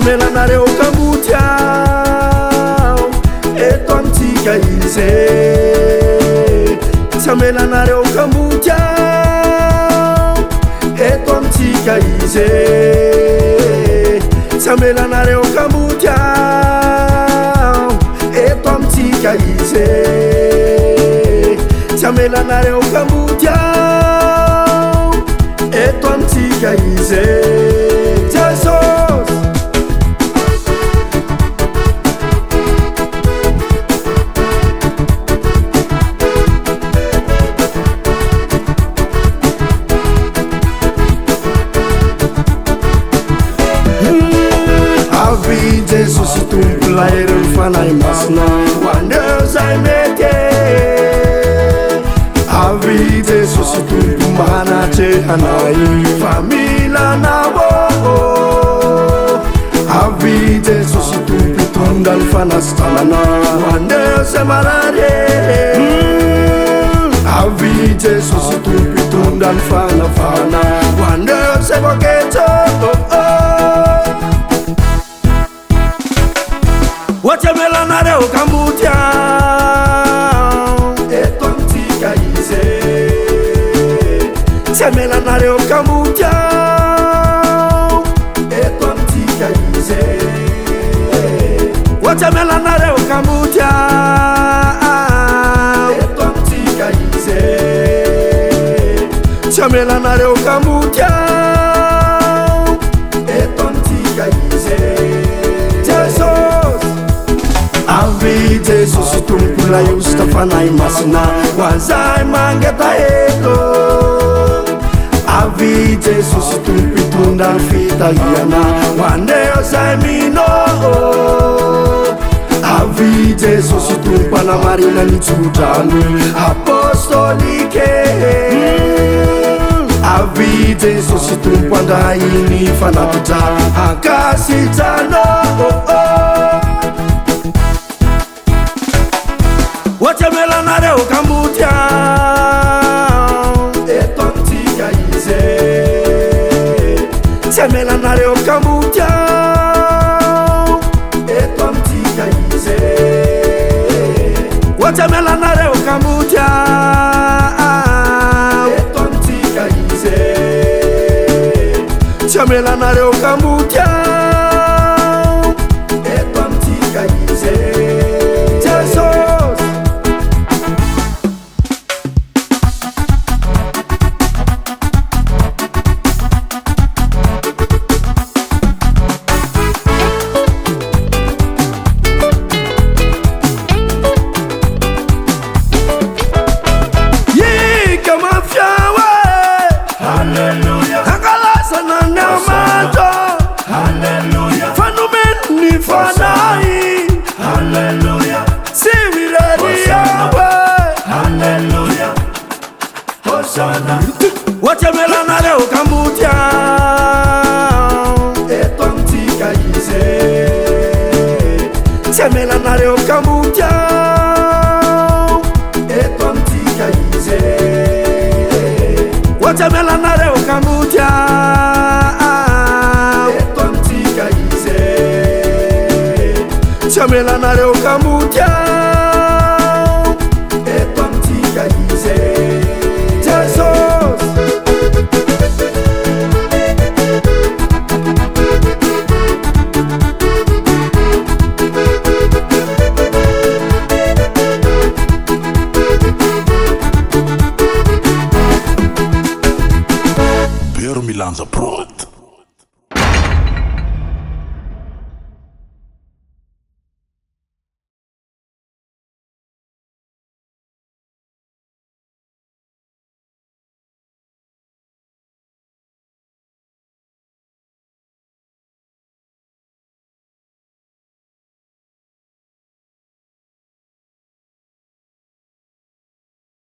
hamela anareo kamboty ao eto amintsika izy tsy hamela anareo kamboty ao eto amintsika izy tsy hamela anareo kamboty ao eto amintsika izy tsy hamela anareo kamboty ao eto amintsika izy Jesus tumpulaire fanay masna wandeu zay mete avi Jesus tumpumana che hanai famila na wo avi Jesus tumputundal fanastana wandeu semarare avi Jesus tumputundal fana wandeu seboketo hamela anareo kamboty ao eto amintsika izy tsy hamela anareo kamboty ao eto amintsika izy hamela anareo kamboty ao eto amintsika izy tsy hamela anareo kamboty ao eto amintsika izy avi Jesus tumpula yusta fanay masna wanzai mangeta eto avi Jesus tumpitunda fita yana wandeo zai mino avi Jesus tumpana marina nitsutanu apostolike avi Jesus tumpanda ini fanatuta akasitano hamela anareo kamboty ao eto amintsika izy tsy hamela anareo kamboty ao eto amintsika izy hamela anareo kamboty ao eto amintsika izy tsy hamela anareo kamboty ao eto amintsika izy hamela anareo kamboty ao eto amintsika izy tsy hamela anareo kamboty ao eto amintsika izy hamela anareo kamboty ao eto amintsika izy tsy hamela anareo kamboty ao